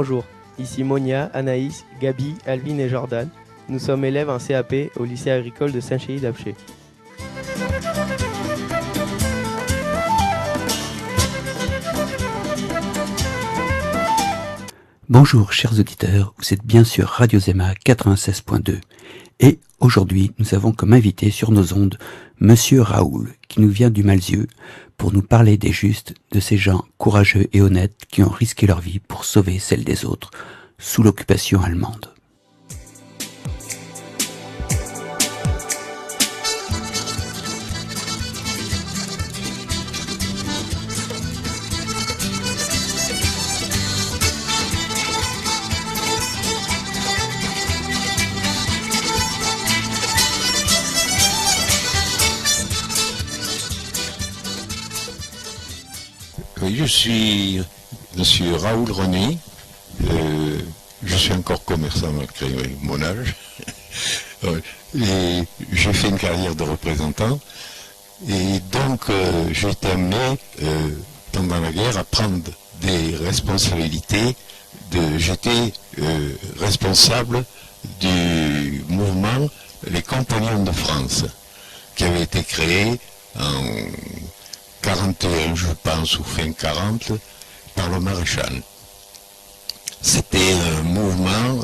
Bonjour, ici Monia, Anaïs, Gabi, Alvin et Jordan. Nous sommes élèves en CAP au lycée agricole de Saint-Chély-d'Apcher. Bonjour chers auditeurs, vous êtes bien sur Radio Zema 96.2 et aujourd'hui nous avons comme invité sur nos ondes Monsieur Raoul qui nous vient du Malzieu pour nous parler des justes, de ces gens courageux et honnêtes qui ont risqué leur vie pour sauver celle des autres sous l'occupation allemande. Oui, je suis monsieur Raoul René. Je suis encore commerçant malgré mon âge. Et j'ai fait une carrière de représentant. Et donc, j'ai été amené, pendant la guerre, à prendre des responsabilités. J'étais responsable du mouvement Les Compagnons de France, qui avait été créé en 41, je pense, ou fin 40, par le maréchal. C'était un mouvement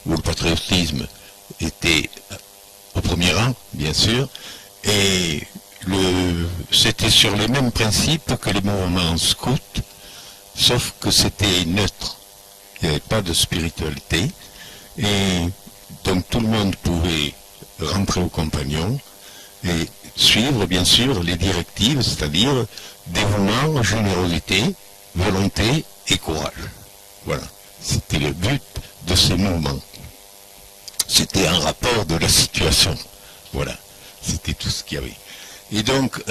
où le patriotisme était au premier rang, bien sûr, et c'était sur les mêmes principes que les mouvements scouts, sauf que c'était neutre. Il n'y avait pas de spiritualité, et donc tout le monde pouvait rentrer aux compagnons, et suivre bien sûr les directives, c'est-à-dire dévouement, générosité, volonté et courage. Voilà, c'était le but de ces mouvements. C'était un rapport de la situation. Voilà, c'était tout ce qu'il y avait. Et donc,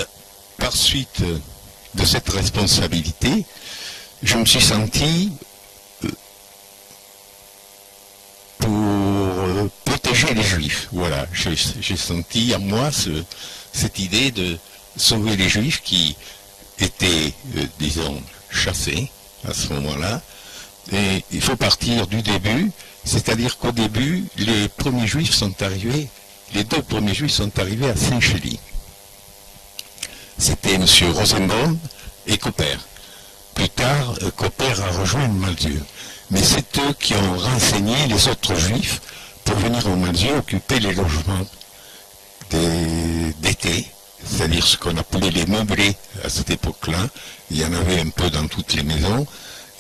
par suite de cette responsabilité, je me suis senti pour protéger les Juifs. Voilà, j'ai senti à moi cette idée de sauver les Juifs qui étaient, disons, chassés à ce moment-là. Et il faut partir du début, c'est-à-dire qu'au début, les premiers Juifs sont arrivés, les deux premiers Juifs sont arrivés à Saint-Chély. C'était M. Rosenbaum et Copper. Plus tard, Copper a rejoint le Malzieu. Mais c'est eux qui ont renseigné les autres Juifs pour venir au Malzieu occuper les logements d'été, c'est-à-dire ce qu'on appelait les meublés à cette époque-là. Il y en avait un peu dans toutes les maisons.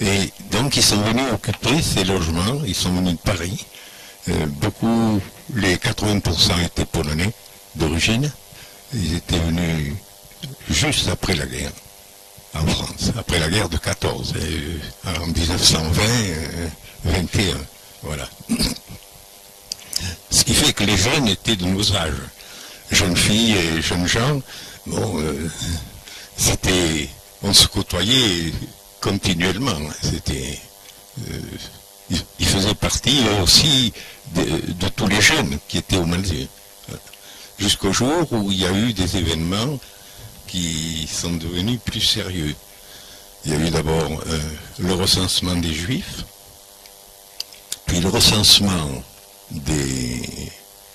Et donc ils sont venus occuper ces logements, ils sont venus de Paris. Beaucoup, les 80% étaient polonais d'origine. Ils étaient venus juste après la guerre, en France, après la guerre de 14, en 1920-21. Voilà. Ce qui fait que les jeunes étaient de nos âges. Jeunes filles et jeunes gens, bon, on se côtoyait continuellement. Ils faisaient partie aussi de tous les jeunes qui étaient au Malzieu. Jusqu'au jour où il y a eu des événements qui sont devenus plus sérieux. Il y a eu d'abord le recensement des Juifs, puis le recensement des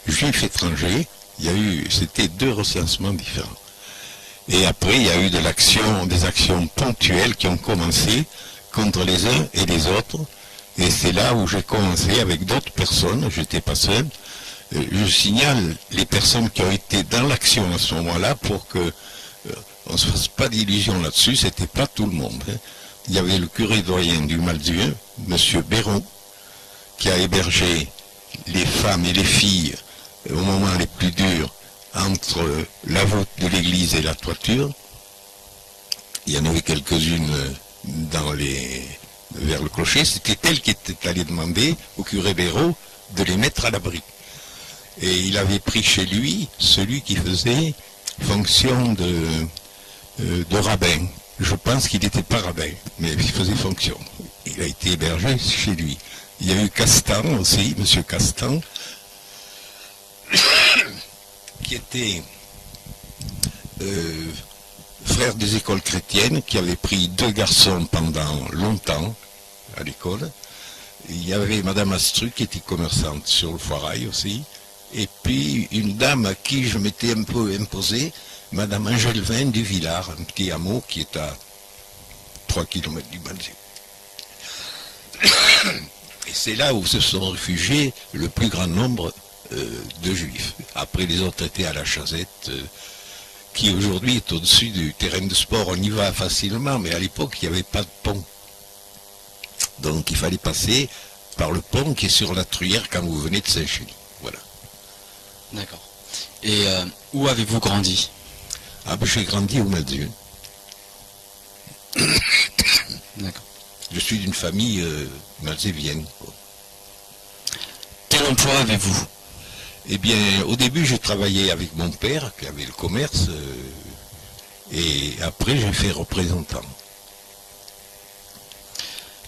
Juifs étrangers. C'était deux recensements différents. Et après, il y a eu des actions ponctuelles qui ont commencé contre les uns et les autres. Et c'est là où j'ai commencé avec d'autres personnes, j'étais pas seul. Je signale les personnes qui ont été dans l'action à ce moment-là pour que on ne se fasse pas d'illusions là-dessus, c'était pas tout le monde. Il y avait le curé doyen du Malzieu, M. Béron, qui a hébergé les femmes et les filles au moment les plus durs entre la voûte de l'église et la toiture. Il y en avait quelques-unes vers le clocher. C'était elle qui était allée demander au curé Béraud de les mettre à l'abri. Et il avait pris chez lui celui qui faisait fonction de rabbin. Je pense qu'il n'était pas rabbin, mais il faisait fonction. Il a été hébergé chez lui. Il y a eu Castan aussi, M. Castan, qui était frère des écoles chrétiennes, qui avait pris 2 garçons pendant longtemps, à l'école. Il y avait Madame Astruc qui était commerçante sur le Foirail aussi. Et puis une dame à qui je m'étais un peu imposé, Madame Angelvin du Villard, un petit hameau qui est à 3 km du Malzieu. Et c'est là où se sont réfugiés le plus grand nombre de Juifs. Après, les autres étaient à la Chazette, qui aujourd'hui est au-dessus du terrain de sport. On y va facilement, mais à l'époque, il n'y avait pas de pont. Donc, il fallait passer par le pont qui est sur la Truyère quand vous venez de Saint-Chély. Voilà. D'accord. Et où avez-vous grandi? Ah ben, j'ai grandi au Malzieu. D'accord. Je suis d'une famille malzévienne. Quel emploi avez-vous? Eh bien, au début, j'ai travaillé avec mon père, qui avait le commerce, et après, j'ai fait représentant.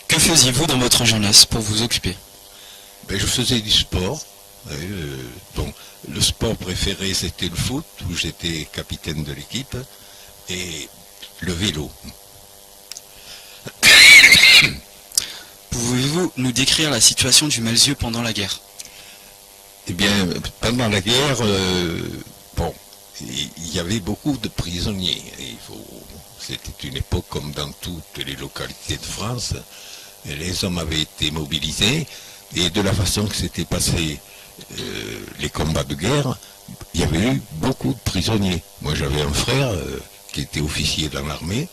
Que faisiez-vous dans votre jeunesse pour vous occuper? Ben, je faisais du sport. Bon, le sport préféré, c'était le foot, où j'étais capitaine de l'équipe, et le vélo. Pouvez-vous nous décrire la situation du Malzieu pendant la guerre? Eh bien, pendant la guerre, bon, il y avait beaucoup de prisonniers. C'était une époque comme dans toutes les localités de France. Et les hommes avaient été mobilisés, et de la façon que s'étaient passés les combats de guerre, il y avait eu beaucoup de prisonniers. Moi, j'avais un frère qui était officier dans l'armée,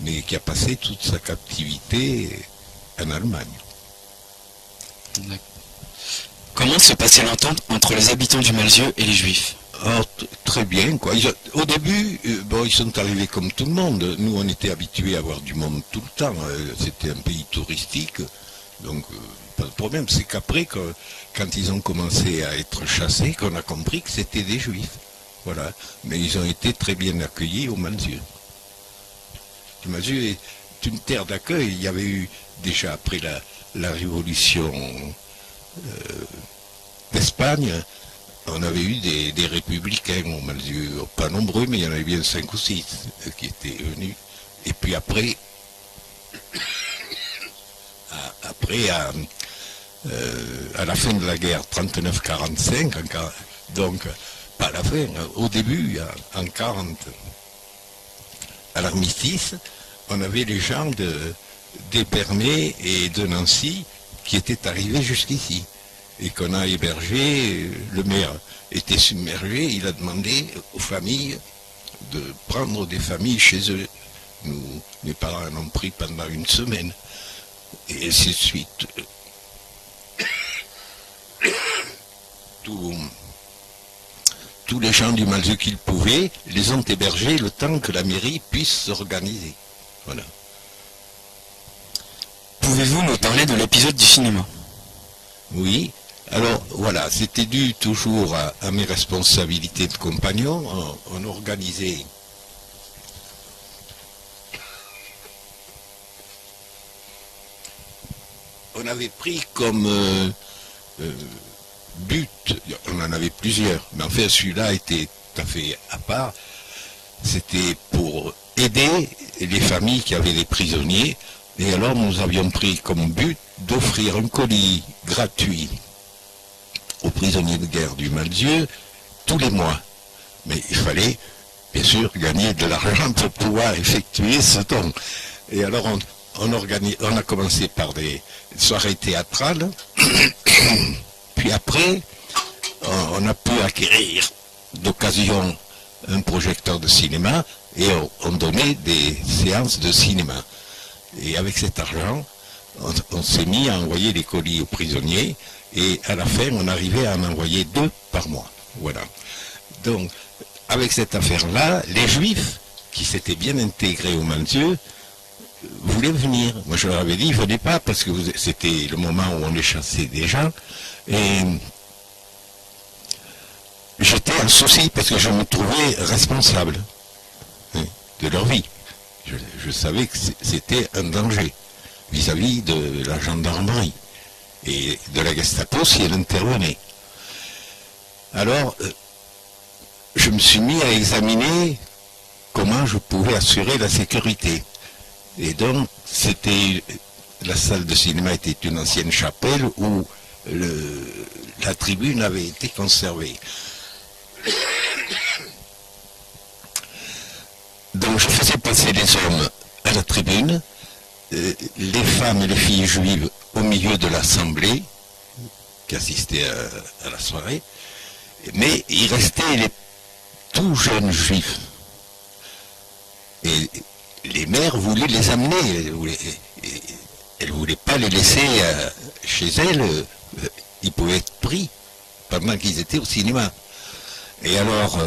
mais qui a passé toute sa captivité en Allemagne. Comment se passait l'entente entre les habitants du Malzieu et les Juifs? Très bien, quoi. Au début, bon, ils sont arrivés comme tout le monde. Nous, on était habitués à avoir du monde tout le temps. C'était un pays touristique, donc pas de problème. C'est qu'après, quand ils ont commencé à être chassés, qu'on a compris que c'était des Juifs. Voilà. Mais ils ont été très bien accueillis au Malzieu. Le Malzieu est une terre d'accueil. Il y avait eu, déjà après la révolution d'Espagne, on avait eu des républicains au Malzieu, pas nombreux, mais il y en avait bien 5 ou 6 qui étaient venus. Et puis après, à la fin de la guerre, 39-45, donc pas à la fin, au début, en 40, à l'armistice, on avait les gens d'Épernay et de Nancy qui étaient arrivés jusqu'ici et qu'on a hébergé. Le maire était submergé, il a demandé aux familles de prendre des familles chez eux. Mes parents en ont pris pendant une semaine, et ainsi de suite. Tous les gens du Malzieu qu'ils pouvaient les ont hébergés le temps que la mairie puisse s'organiser. Voilà. Pouvez-vous nous parler de l'épisode du cinéma? Oui, alors voilà, c'était dû toujours à mes responsabilités de compagnon. On organisait on avait pris comme but, on en avait plusieurs, mais en fait celui-là était tout à fait à part. C'était pour aider les familles qui avaient des prisonniers. Et alors nous avions pris comme but d'offrir un colis gratuit aux prisonniers de guerre du Malzieu tous les mois. Mais il fallait bien sûr gagner de l'argent pour pouvoir effectuer ce don. Et alors on a commencé par des soirées théâtrales, puis après on a pu acquérir d'occasion un projecteur de cinéma et on donnait des séances de cinéma. Et avec cet argent, on s'est mis à envoyer les colis aux prisonniers, et à la fin, on arrivait à en envoyer 2 par mois. Voilà. Donc, avec cette affaire-là, les Juifs, qui s'étaient bien intégrés au Malzieu, voulaient venir. Moi, je leur avais dit, venez pas, parce que c'était le moment où on les chassait des gens, et j'étais en souci, parce que je me trouvais responsable de leur vie. Je savais que c'était un danger vis-à-vis de la gendarmerie et de la Gestapo si elle intervenait. Alors, je me suis mis à examiner comment je pouvais assurer la sécurité. Et donc, c'était la salle de cinéma était une ancienne chapelle où la tribune avait été conservée. Donc je faisais passer les hommes à la tribune, les femmes et les filles juives au milieu de l'assemblée qui assistait à la soirée, mais il restait les tout jeunes juifs. Et les mères voulaient les amener, elles ne voulaient pas les laisser chez elles, ils pouvaient être pris pendant qu'ils étaient au cinéma. Et alors,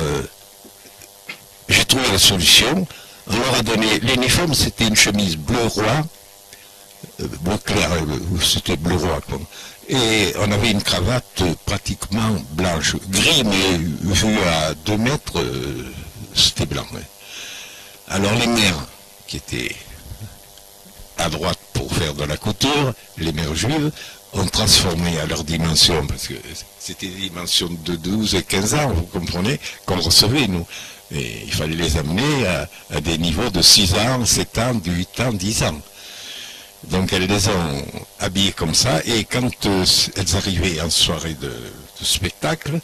j'ai trouvé la solution. On leur a donné, l'uniforme c'était une chemise bleu roi, bleu clair, c'était bleu roi quoi. Et on avait une cravate pratiquement blanche, gris, mais vu à 2 mètres, c'était blanc. Ouais. Alors les mères qui étaient à droite pour faire de la couture, les mères juives, ont transformé à leur dimension, parce que c'était des dimensions de 12 et 15 ans, vous comprenez, qu'on recevait nous. Et il fallait les amener à des niveaux de 6 ans, 7 ans, 8 ans, 10 ans. Donc elles les ont habillées comme ça, et quand elles arrivaient en soirée de spectacle,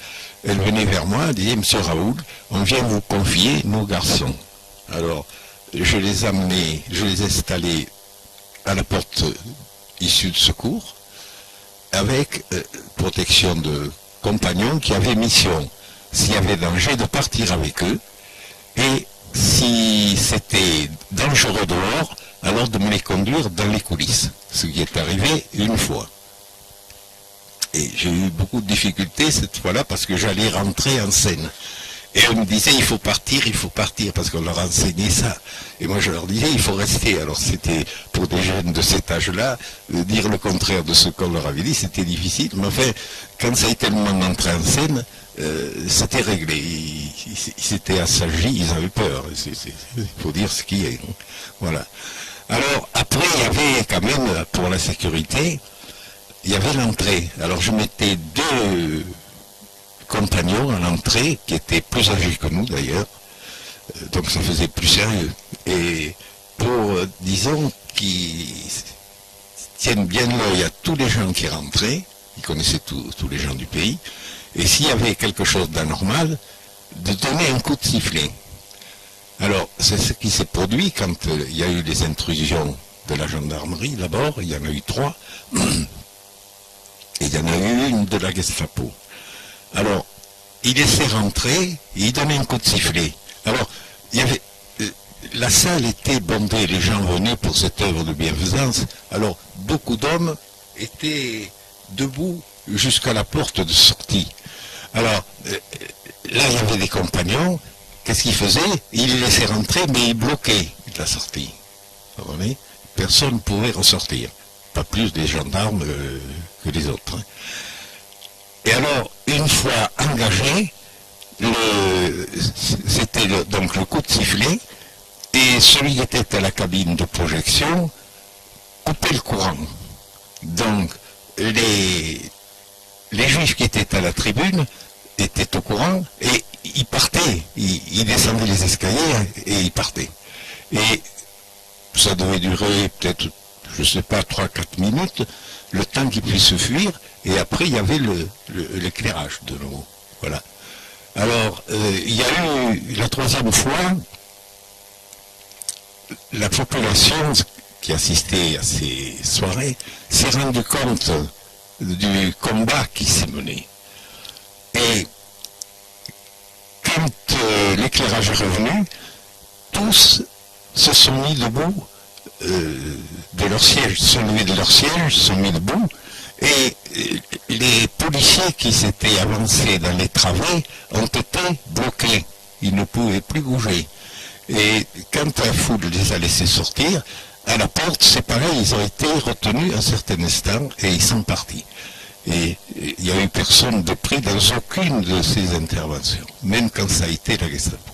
elles venaient vers moi, elles disaient, Monsieur Raoul, on vient vous confier nos garçons. Alors, je les amenais, je les installais à la porte issue de secours, avec protection de compagnons qui avaient mission, s'il y avait danger, de partir avec eux, et si c'était dangereux dehors, alors de me les conduire dans les coulisses, ce qui est arrivé une fois. Et j'ai eu beaucoup de difficultés cette fois-là parce que j'allais rentrer en scène. Et on me disait, il faut partir, parce qu'on leur enseignait ça. Et moi je leur disais, il faut rester. Alors c'était, pour des jeunes de cet âge-là, dire le contraire de ce qu'on leur avait dit, c'était difficile. Mais enfin, quand ça a été le moment d'entrer en scène, c'était réglé. Ils s'étaient assagis, ils avaient peur. Il faut dire ce qui est. Voilà. Alors, après, il y avait quand même, pour la sécurité, il y avait l'entrée. Alors je mettais 2 compagnons à l'entrée, qui étaient plus âgés que nous d'ailleurs, donc ça faisait plus sérieux. Et pour, disons, qu'ils tiennent bien l'œil à tous les gens qui rentraient, ils connaissaient tous les gens du pays, et s'il y avait quelque chose d'anormal, de donner un coup de sifflet. Alors, c'est ce qui s'est produit quand il y a eu les intrusions de la gendarmerie, d'abord, il y en a eu 3, et il y en a eu une de la Gestapo. Alors, il laissait rentrer, et il donnait un coup de sifflet. Alors, il y avait, la salle était bondée, les gens venaient pour cette œuvre de bienfaisance, alors beaucoup d'hommes étaient debout jusqu'à la porte de sortie. Alors, là, il y avait des compagnons. Qu'est-ce qu'ils faisaient? Ils les laissaient rentrer, mais ils bloquaient la sortie. Vous comprenez? Personne ne pouvait ressortir. Pas plus des gendarmes que les autres. Hein. Et alors, une fois engagé, c'était donc le coup de sifflet, et celui qui était à la cabine de projection coupait le courant. Donc, les juifs qui étaient à la tribune étaient au courant, et ils partaient, ils descendaient les escaliers et ils partaient. Et ça devait durer peut-être, je ne sais pas, 3-4 minutes, le temps qu'ils puissent se fuir, et après il y avait l'éclairage de nouveau. Voilà. Alors, il y a eu la 3e fois, la population qui assistait à ces soirées s'est rendu compte du combat qui s'est mené. Et quand l'éclairage est revenu, tous se sont mis debout de leur siège, se sont levés de leur siège, se sont mis debout, et les policiers qui s'étaient avancés dans les travées ont été bloqués. Ils ne pouvaient plus bouger. Et quand la foule les a laissés sortir, à la porte, c'est pareil, ils ont été retenus un certain instant et ils sont partis. Et il n'y a eu personne de pris dans aucune de ces interventions, même quand ça a été la Gestapo.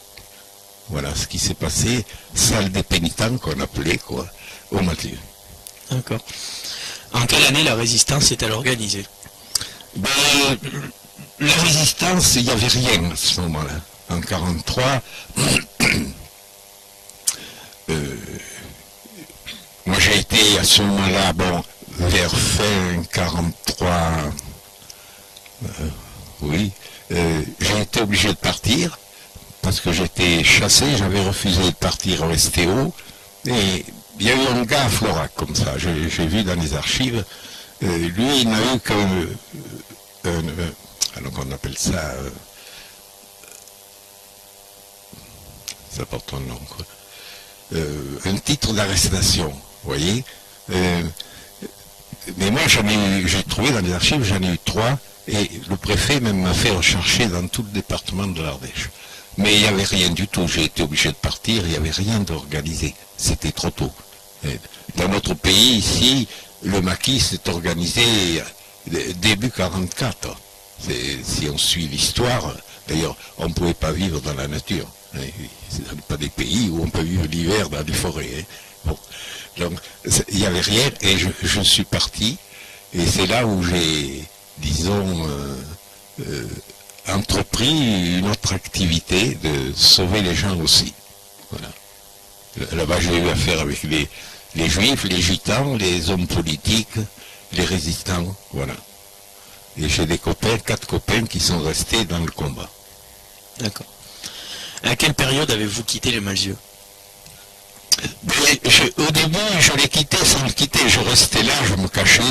Voilà ce qui s'est passé, salle des pénitents qu'on appelait, quoi, au Mathieu. D'accord. En quelle année la résistance est-elle organisée? Ben, la résistance, il n'y avait rien à ce moment-là. En 1943, moi j'ai été à ce moment-là, bon, vers fin 43, j'ai été obligé de partir, parce que j'étais chassé, j'avais refusé de partir en STO, et il y a eu un gars à Florac comme ça, j'ai vu dans les archives, lui il n'a eu alors qu'on appelle ça, ça porte un nom, quoi. Un titre d'arrestation, vous voyez. Mais moi j'ai trouvé dans les archives, j'en ai eu 3, et le préfet même m'a fait rechercher dans tout le département de l'Ardèche. Mais il n'y avait rien du tout, j'ai été obligé de partir, il n'y avait rien d'organisé, c'était trop tôt. Et dans notre pays, ici, le maquis s'est organisé début 44. Si on suit l'histoire, d'ailleurs, on ne pouvait pas vivre dans la nature. Ce n'est pas des pays où on peut vivre l'hiver dans des forêts. Bon. Donc, il n'y avait rien, et je suis parti, et c'est là où j'ai, disons, entrepris une autre activité de sauver les gens aussi. Voilà. Là-bas, j'ai eu affaire avec les juifs, les gitans, les hommes politiques, les résistants, voilà. Et j'ai des copains, 4 copains qui sont restés dans le combat. D'accord. À quelle période avez-vous quitté les Malzieux? Au début, je les quittais sans le quitter. Je restais là, je me cachais,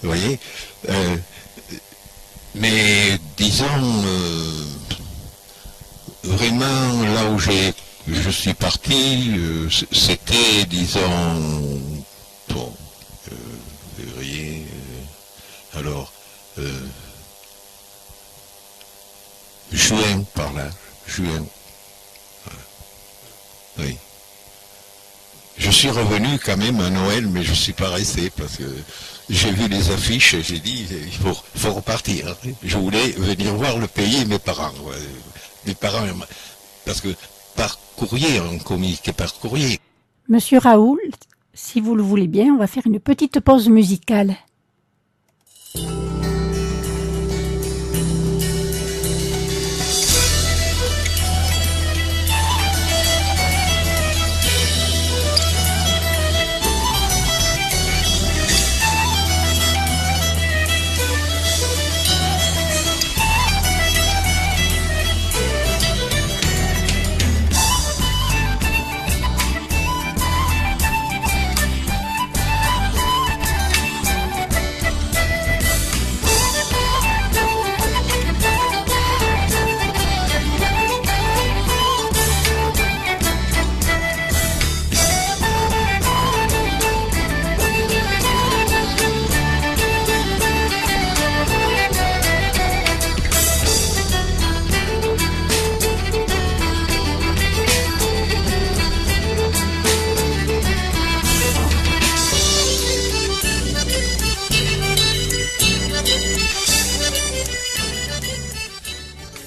vous voyez. Mais disons, vraiment, là où je suis parti, c'était, disons, bon, février, alors, juin, par là, juin. Oui. Je suis revenu quand même à Noël, mais je ne suis pas resté parce que j'ai vu les affiches et j'ai dit il faut repartir. Je voulais venir voir le pays et mes parents. Ouais. Mes parents, parce que par courrier, on communiquait par courrier. Monsieur Raoul, si vous le voulez bien, on va faire une petite pause musicale.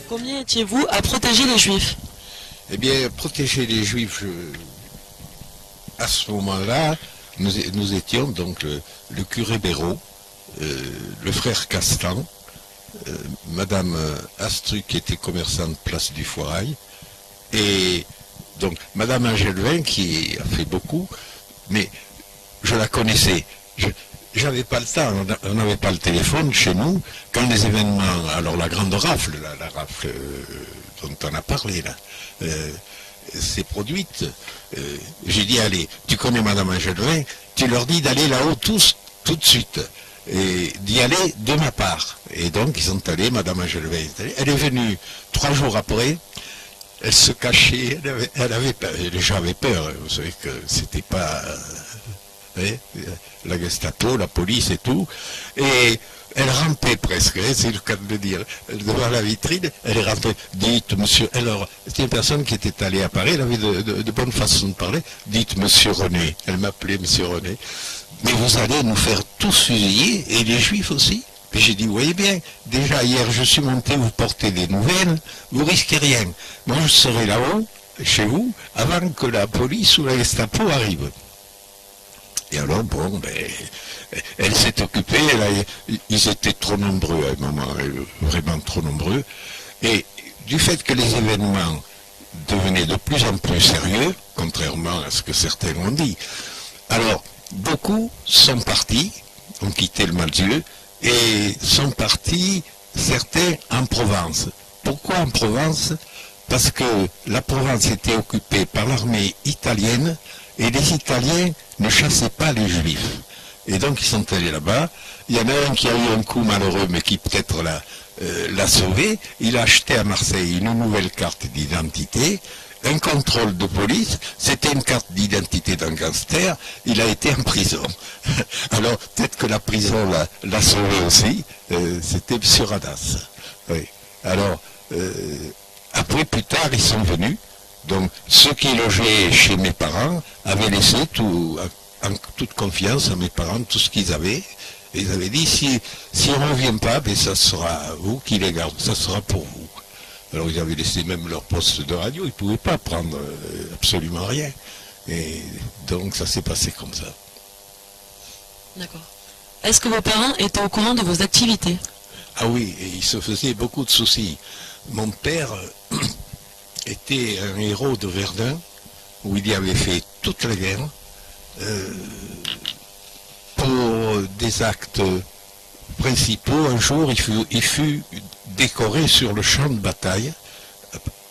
Combien étiez-vous à protéger les Juifs? Eh bien, protéger les Juifs, à ce moment-là, nous étions donc le curé Béraud, le frère Castan, Madame Astruc qui était commerçante place du Foirail, et donc Madame Angelvin qui a fait beaucoup, mais je la connaissais. J'avais pas le temps, on n'avait pas le téléphone chez nous, quand les événements, alors la grande rafle, la rafle dont on a parlé là, s'est produite, j'ai dit allez, tu connais Madame Angelvin, tu leur dis d'aller là-haut tous, tout de suite, et d'y aller de ma part. Et donc ils sont allés, Madame Angelvin, elle est venue 3 jours après, elle se cachait, elle avait peur, les gens avaient peur, vous savez que c'était pas... la Gestapo, la police et tout, et elle rampait presque, c'est le cas de le dire, devant la vitrine, elle est rampée, dites monsieur, alors, c'était une personne qui était allée à Paris, elle avait de bonnes façons de parler, dites monsieur René, elle m'appelait monsieur René, mais vous allez nous faire tous fusiller, et les Juifs aussi. Puis j'ai dit, vous voyez bien, déjà hier je suis monté, vous portez des nouvelles, vous risquez rien, moi je serai là-haut, chez vous, avant que la police ou la Gestapo arrive. Et alors, bon, ben, elle s'est occupée, ils étaient trop nombreux à un moment, vraiment trop nombreux. Et du fait que les événements devenaient de plus en plus sérieux, contrairement à ce que certains ont dit, Alors, beaucoup sont partis, ont quitté le Malzieu, et sont partis, certains, en Provence. Pourquoi en Provence? Parce que la Provence était occupée par l'armée italienne, et les Italiens ne chassaient pas les Juifs. Et donc ils sont allés là-bas. Il y en a un qui a eu un coup malheureux, mais qui peut-être l'a sauvé. Il a acheté à Marseille une nouvelle carte d'identité, un contrôle de police, c'était une carte d'identité d'un gangster, il a été en prison. Alors peut-être que la prison l'a sauvé aussi, c'était sur Radas. Oui. Alors, après, plus tard, ils sont venus. Donc, ceux qui logeaient chez mes parents avaient laissé en toute confiance à mes parents tout ce qu'ils avaient. Et ils avaient dit, si on ne revient pas, ben, ça sera vous qui les gardez, ça sera pour vous. Alors, ils avaient laissé même leur poste de radio, ils ne pouvaient pas prendre absolument rien. Et donc, ça s'est passé comme ça. D'accord. Est-ce que vos parents étaient au courant de vos activités? Ah oui, et il se faisait beaucoup de soucis. Mon père était un héros de Verdun, où il y avait fait toute la guerre, pour des actes principaux. Un jour, il fut décoré sur le champ de bataille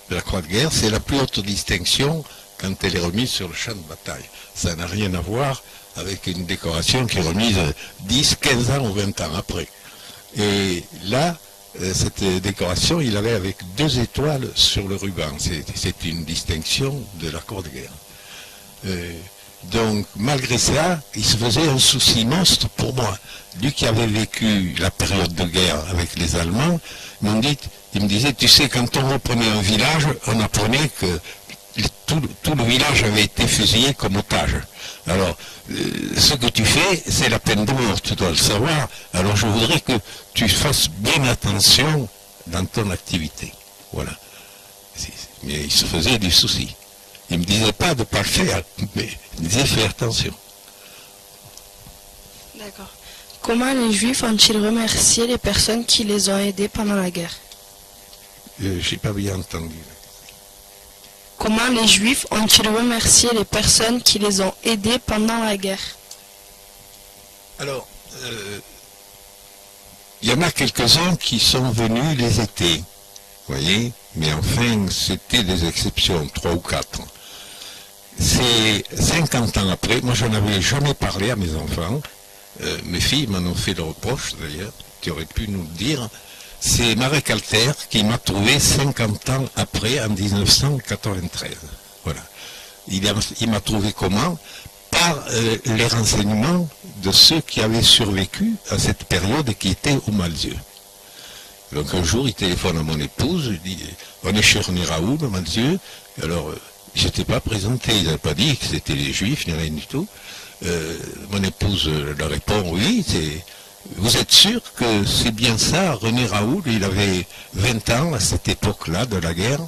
de la Croix de guerre. C'est la plus haute distinction quand elle est remise sur le champ de bataille. Ça n'a rien à voir avec une décoration qui est remise 10, 15 ans ou 20 ans après. Et là, cette décoration, il avait avec 2 étoiles sur le ruban. C'est une distinction de la Croix de guerre. Donc, malgré ça, il se faisait un souci monstre pour moi. Lui qui avait vécu la période de guerre avec les Allemands, il me disait, tu sais, quand on reprenait un village, on apprenait que tout le village avait été fusillé comme otage. Alors, ce que tu fais, c'est la peine de mort, tu dois le savoir. Alors, je voudrais que tu fasses bien attention dans ton activité. Voilà. Mais il se faisait du souci. Il ne me disait pas de ne pas le faire, mais il me disait fais attention. D'accord. Comment les Juifs ont-ils remercié les personnes qui les ont aidés pendant la guerre? J'ai pas bien entendu. Comment les Juifs ont-ils remercié les personnes qui les ont aidés pendant la guerre? Alors, il y en a quelques-uns qui sont venus les étés, vous voyez, mais enfin, c'était des exceptions, 3 ou 4. C'est 50 ans après, moi je n'avais jamais parlé à mes enfants, mes filles m'en ont fait le reproche d'ailleurs, tu aurais pu nous le dire. C'est Marek Alter qui m'a trouvé 50 ans après, en 1993. Voilà. Il m'a trouvé comment? Par les renseignements de ceux qui avaient survécu à cette période et qui étaient au Malzieu. Donc un jour, il téléphone à mon épouse, il dit, on est chez René Raoul, au Malzieu. Alors, je n'étais pas présenté, ils n'avaient pas dit que c'était les Juifs, ni rien du tout. Mon épouse leur répond, oui, vous êtes sûr que c'est bien ça? René Raoul, il avait 20 ans à cette époque-là de la guerre.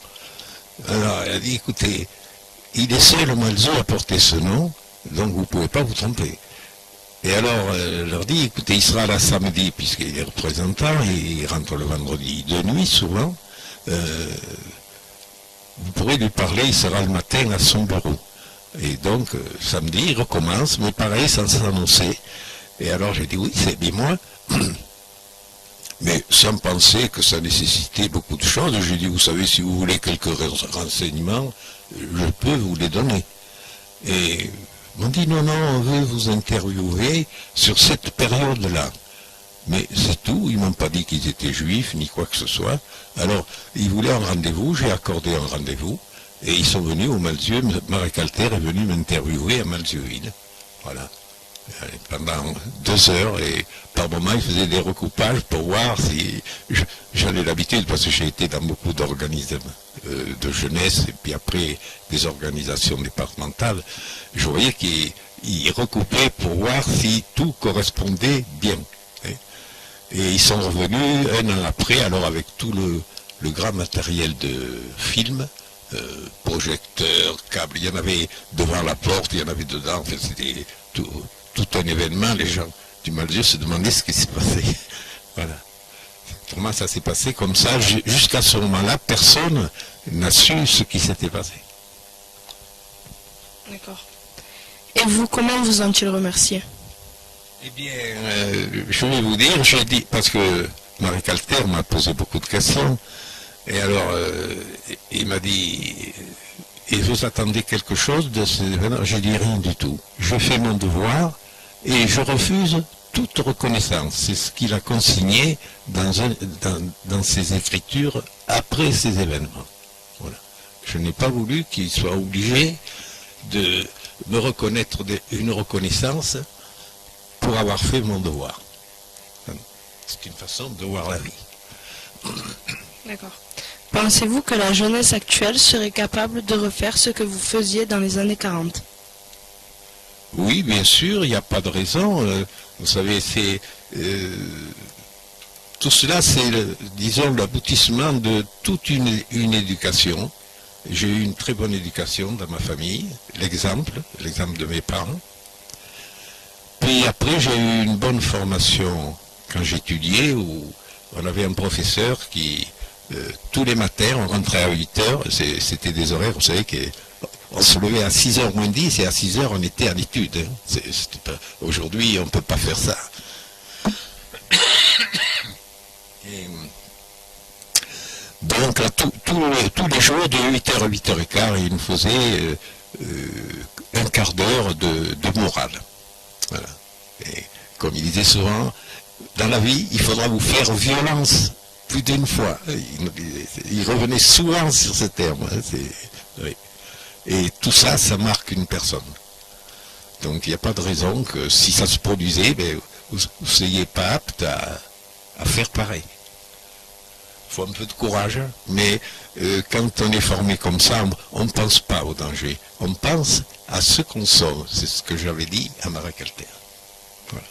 Alors, elle a dit, écoutez, il est seul au Malzieu à porter ce nom, donc vous ne pouvez pas vous tromper. Et alors, elle leur dit, écoutez, il sera là samedi, puisqu'il est représentant, et il rentre le vendredi de nuit, souvent. Vous pourrez lui parler, il sera le matin à son bureau. Et donc, samedi, il recommence, mais pareil, sans s'annoncer. Et alors, j'ai dit, oui, c'est bien moi. Mais sans penser que ça nécessitait beaucoup de choses, j'ai dit, vous savez, si vous voulez quelques renseignements, je peux vous les donner. Et ils m'ont dit, non, on veut vous interviewer sur cette période-là. Mais c'est tout, ils ne m'ont pas dit qu'ils étaient juifs, ni quoi que ce soit. Alors, ils voulaient un rendez-vous, j'ai accordé un rendez-vous, et ils sont venus au Malzieu, Marek Alter est venu m'interviewer à Malzieu-Ville. Voilà. Pendant 2 heures, et par moment, il faisait des recoupages pour voir si... J'avais l'habitude, parce que j'ai été dans beaucoup d'organismes de jeunesse, et puis après des organisations départementales, je voyais qu'ils recoupaient pour voir si tout correspondait bien. Et ils sont revenus 1 an après, alors avec tout le grand matériel de film, projecteurs, câbles, il y en avait devant la porte, il y en avait dedans, enfin, c'était tout un événement. Les gens du Malzieu se demandaient ce qui s'est passé. Voilà. Pour moi, ça s'est passé comme ça. Jusqu'à ce moment-là, personne n'a su ce qui s'était passé. D'accord. Et vous, comment vous ont-ils remercié? Eh bien, je vais vous dire, j'ai dit, parce que Marie Calter m'a posé beaucoup de questions, et alors il m'a dit, et vous attendez quelque chose de ces événements? J'ai dit rien du tout. Je fais mon devoir et je refuse toute reconnaissance. C'est ce qu'il a consigné dans ses écritures après ces événements. Voilà. Je n'ai pas voulu qu'il soit obligé de me reconnaître une reconnaissance pour avoir fait mon devoir. C'est une façon de voir la vie. D'accord. Pensez-vous que la jeunesse actuelle serait capable de refaire ce que vous faisiez dans les années 40? Oui, bien sûr, il n'y a pas de raison. Vous savez, c'est tout cela, c'est, disons, l'aboutissement de toute une éducation. J'ai eu une très bonne éducation dans ma famille, l'exemple de mes parents. Puis après, j'ai eu une bonne formation quand j'étudiais, où on avait un professeur qui, tous les matins, on rentrait à 8 heures, c'était des horaires, vous savez, on se levait à 6h moins 10 et à 6h on était à l'étude. Hein. Aujourd'hui, on ne peut pas faire ça. Et, donc, là, tous les jours, de 8h à 8h15, il nous faisait un quart d'heure de morale. Voilà. Et comme il disait souvent, dans la vie, il faudra vous faire violence plus d'une fois. Il revenait souvent sur ce terme. Hein, oui. Et tout ça, ça marque une personne. Donc il n'y a pas de raison que si ça se produisait, ben, vous ne soyez pas apte à faire pareil. Il faut un peu de courage, mais quand on est formé comme ça, on ne pense pas au danger. On pense à ce qu'on sauve. C'est ce que j'avais dit à Marie Calter. Voilà.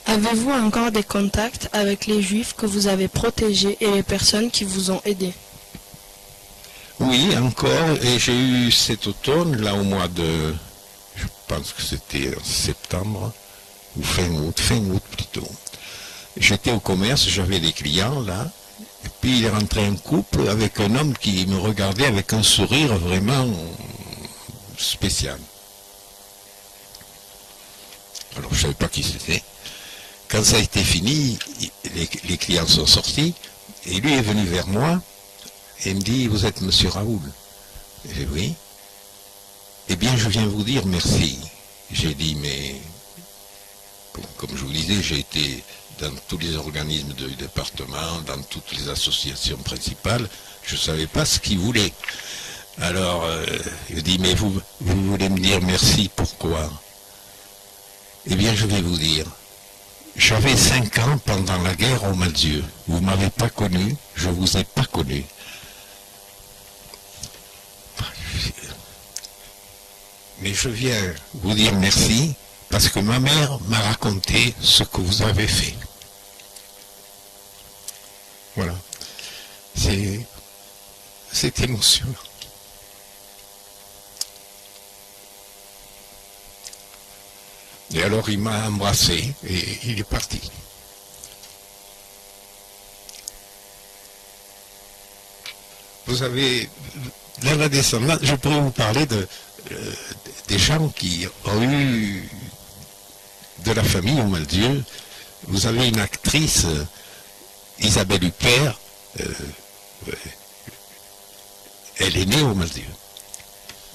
Avez-vous encore des contacts avec les Juifs que vous avez protégés et les personnes qui vous ont aidés? Oui, encore, et j'ai eu cet automne, là au mois de, je pense que c'était en septembre, ou fin août plutôt. J'étais au commerce, j'avais des clients là, et puis il est rentré un couple avec un homme qui me regardait avec un sourire vraiment spécial. Alors je ne savais pas qui c'était. Quand ça a été fini, les clients sont sortis, et lui est venu vers moi, et il me dit, vous êtes monsieur Raoul? J'ai dit oui. Eh bien, je viens vous dire merci. J'ai dit, mais, comme je vous disais, j'ai été dans tous les organismes du département, dans toutes les associations principales, je ne savais pas ce qu'il voulait. Alors, il dit, mais vous voulez me dire merci, pourquoi? Eh bien, je vais vous dire. J'avais 5 ans pendant la guerre au Malzieu. Vous ne m'avez pas connu, je ne vous ai pas connu. Mais je viens vous dire merci parce que ma mère m'a raconté ce que vous avez fait. Voilà. C'est émotionnant. Et alors il m'a embrassé et il est parti. Vous avez, dans la descendance, je pourrais vous parler des gens qui ont eu de la famille au Malzieu. Vous avez une actrice, Isabelle Huppert, elle est née au Malzieu,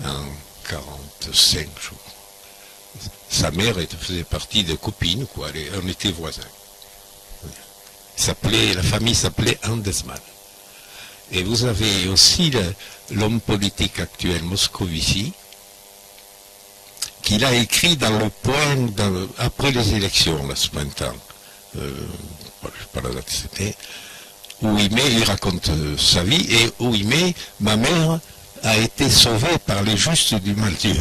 en 45 jours. Sa mère faisait partie de copines, quoi. On était voisins. La famille s'appelait Andesman. Et vous avez aussi l'homme politique actuel, Moscovici, qu'il a écrit dans le point après les élections, là, ce printemps. Je ne sais pas la date c'était, où il raconte sa vie et où il met « Ma mère a été sauvée par les justes du Malzieu ».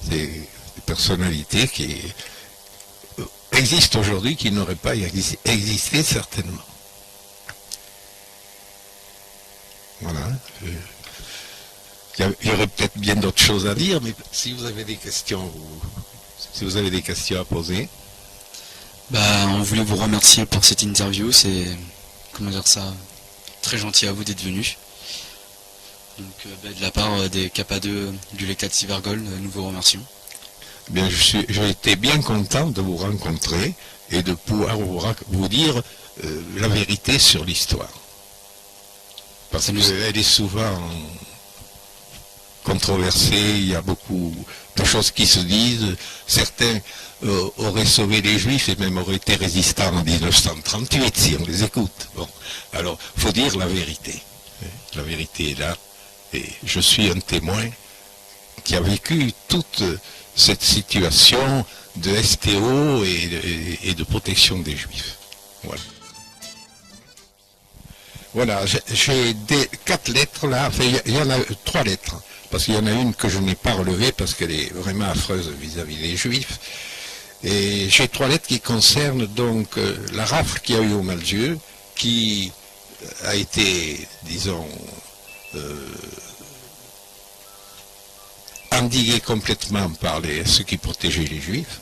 C'est des personnalités qui existent aujourd'hui, qui n'auraient pas existé certainement. Voilà. Il y aurait peut-être bien d'autres choses à dire, mais si vous avez des questions, à poser. On voulait vous remercier pour cette interview. C'est, comment dire ça, très gentil à vous d'être venu. De la part des Cappa2 du Lectat de Sivergol, nous vous remercions. Bien, j'ai été bien content de vous rencontrer et de pouvoir vous dire la vérité sur l'histoire. Parce qu'elle est souvent controversée, il y a beaucoup de choses qui se disent. Certains auraient sauvé les Juifs et même auraient été résistants en 1938 si on les écoute. Bon, alors, il faut dire la vérité. La vérité est là. Et je suis un témoin qui a vécu toute cette situation de STO et de protection des Juifs. Voilà. Voilà, j'ai 4 lettres là, enfin il y en a 3 lettres, parce qu'il y en a une que je n'ai pas relevée parce qu'elle est vraiment affreuse vis-à-vis des Juifs. Et j'ai 3 lettres qui concernent donc la rafle qu'il y a eu au Malzieu, qui a été, disons, endiguée complètement par ceux qui protégeaient les Juifs.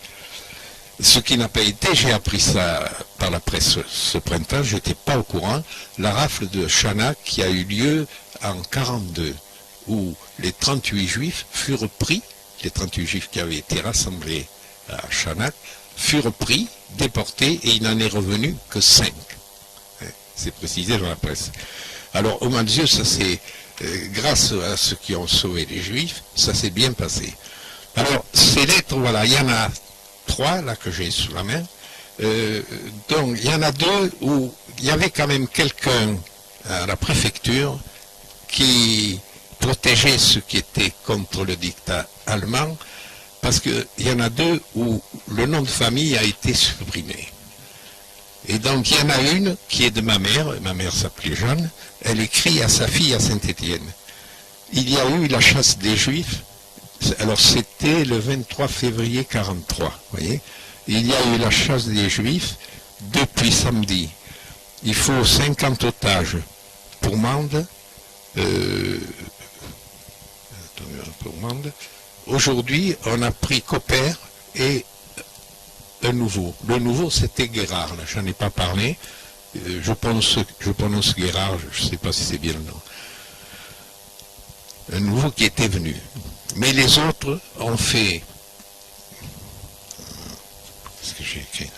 Ce qui n'a pas été, j'ai appris ça par la presse ce printemps, je n'étais pas au courant, la rafle de Chanak qui a eu lieu en 1942, où les 38 Juifs furent pris, les 38 Juifs qui avaient été rassemblés à Chanak, furent pris, déportés, et il n'en est revenu que 5. C'est précisé dans la presse. Alors au Malzieu, ça c'est grâce à ceux qui ont sauvé les Juifs, ça s'est bien passé. Alors ces lettres, voilà, il y en a 3 là que j'ai sous la main. Donc il y en a 2 où il y avait quand même quelqu'un à la préfecture qui protégeait ceux qui étaient contre le dictat allemand, parce qu'il y en a 2 où le nom de famille a été supprimé. Et donc il y en a une qui est de ma mère s'appelait Jeanne, elle écrit à sa fille à Saint-Étienne. Il y a eu la chasse des Juifs, alors c'était le 23 février 1943, vous voyez. Il y a eu la chasse des Juifs depuis samedi. Il faut 50 otages pour Mende. Aujourd'hui, on a pris Copper et un nouveau. Le nouveau, c'était Guérard. Là, j'en ai pas parlé. Je prononce Guérard, je ne sais pas si c'est bien le nom. Un nouveau qui était venu. Mais les autres ont fait... Qu'est-ce que j'ai écrit?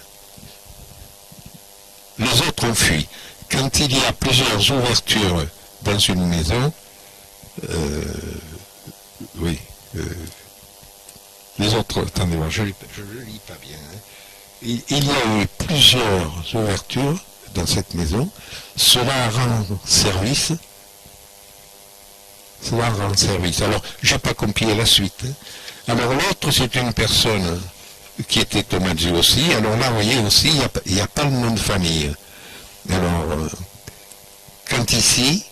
Les autres ont fui. Quand il y a plusieurs ouvertures dans une maison, les autres, attendez moi, je ne le lis pas bien. Hein. Il y a eu plusieurs ouvertures dans cette maison. Cela rend service. Alors, je n'ai pas compilé la suite. Hein. Alors l'autre, c'est une personne qui était au Malzieu aussi. Alors là, vous voyez aussi, il n'y a pas le nom de famille. Alors, quand ici,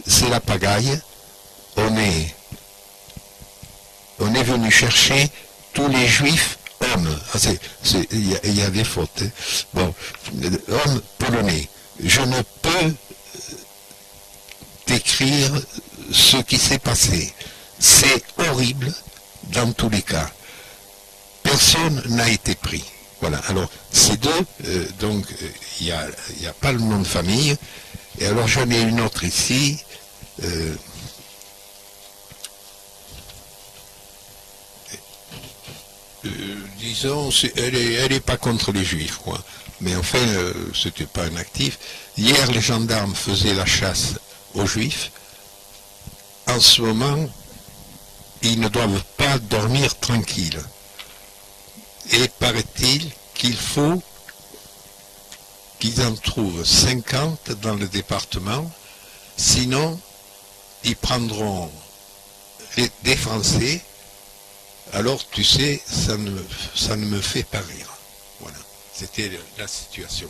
c'est la pagaille, on est venu chercher tous les Juifs hommes. Il y a des fautes. Hein. Bon, hommes polonais. Je ne peux décrire ce qui s'est passé. C'est horrible dans tous les cas. Personne n'a été pris. Voilà. Alors, ces 2, donc, il n'y a pas le nom de famille. Et alors, j'en ai une autre ici. Disons, elle est pas contre les Juifs, quoi. Mais enfin, c'était pas un actif. Hier, les gendarmes faisaient la chasse aux Juifs. En ce moment, ils ne doivent pas dormir tranquilles. Et paraît-il qu'il faut qu'ils en trouvent 50 dans le département, sinon ils prendront des Français. Alors, tu sais, ça ne me fait pas rire. Voilà, c'était la situation.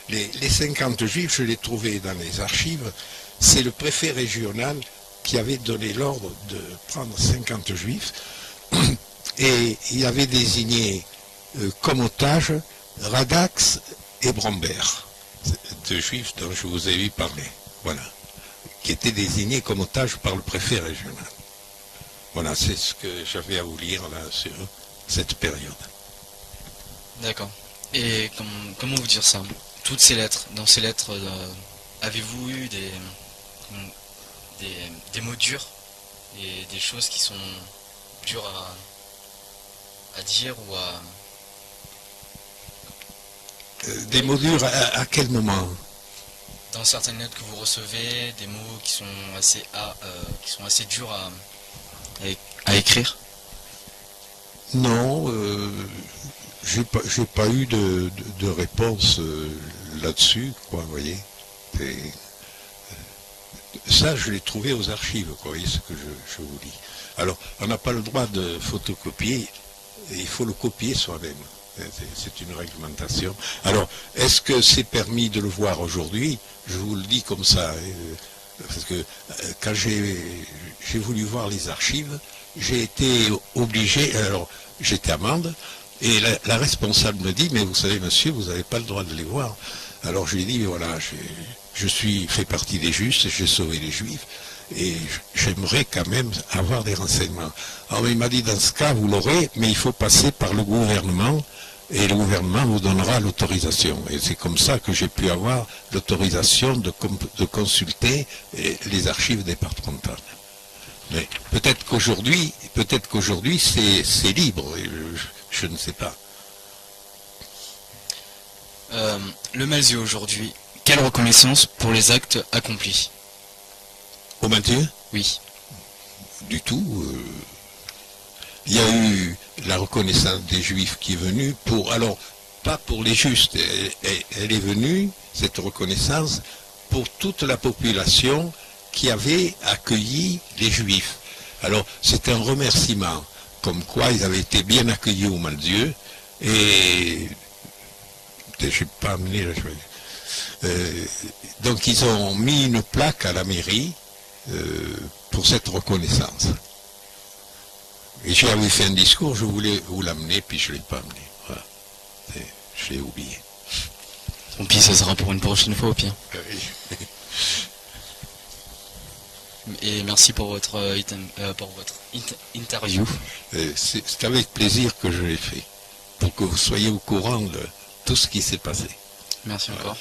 Les 50 Juifs, je les trouvais dans les archives, c'est le préfet régional qui avait donné l'ordre de prendre 50 Juifs, et il avait désigné comme otages Radax et Brombert, 2 Juifs dont je vous ai eu parler, voilà, qui étaient désignés comme otages par le préfet régional. Voilà, c'est ce que j'avais à vous lire là sur cette période. D'accord. Et comment vous dire ça? Toutes ces lettres, dans ces lettres, avez-vous eu des mots durs et des choses qui sont dures à dire ou à... Des mots durs à quel moment? Dans certaines lettres que vous recevez, des mots qui sont assez durs à écrire. Non, j'ai pas eu de réponse là-dessus, quoi, vous voyez. Ça, je l'ai trouvé aux archives, quoi, vous voyez ce que je vous dis. Alors, on n'a pas le droit de photocopier, il faut le copier soi-même. C'est une réglementation. Alors, est-ce que c'est permis de le voir aujourd'hui? Je vous le dis comme ça, parce que quand j'ai voulu voir les archives, j'ai été obligé, alors j'étais amende, et la responsable me dit, mais vous savez monsieur, vous n'avez pas le droit de les voir. Alors je lui ai dit, mais voilà, je fais partie des justes, j'ai sauvé les juifs, et j'aimerais quand même avoir des renseignements. Alors il m'a dit, dans ce cas, vous l'aurez, mais il faut passer par le gouvernement, et le gouvernement vous donnera l'autorisation. Et c'est comme ça que j'ai pu avoir l'autorisation de consulter les archives départementales. Mais peut-être qu'aujourd'hui c'est libre, je ne sais pas. Le Malzieu aujourd'hui, quelle reconnaissance pour les actes accomplis? Au Malzieu? Oui. Du tout. Il y a eu la reconnaissance des Juifs qui est venue alors, pas pour les justes, elle est venue, cette reconnaissance, pour toute la population qui avait accueilli les Juifs. Alors, c'est un remerciement, comme quoi ils avaient été bien accueillis au Malzieu, et j'ai pas amené la donc ils ont mis une plaque à la mairie pour cette reconnaissance. Et j'avais fait un discours, je voulais vous l'amener, puis je ne l'ai pas amené. Voilà. Je l'ai oublié. Tant pis, ça sera pour une prochaine fois au pire. Oui. Et merci pour votre interview. C'est avec plaisir que je l'ai fait, pour que vous soyez au courant de tout ce qui s'est passé. Merci encore.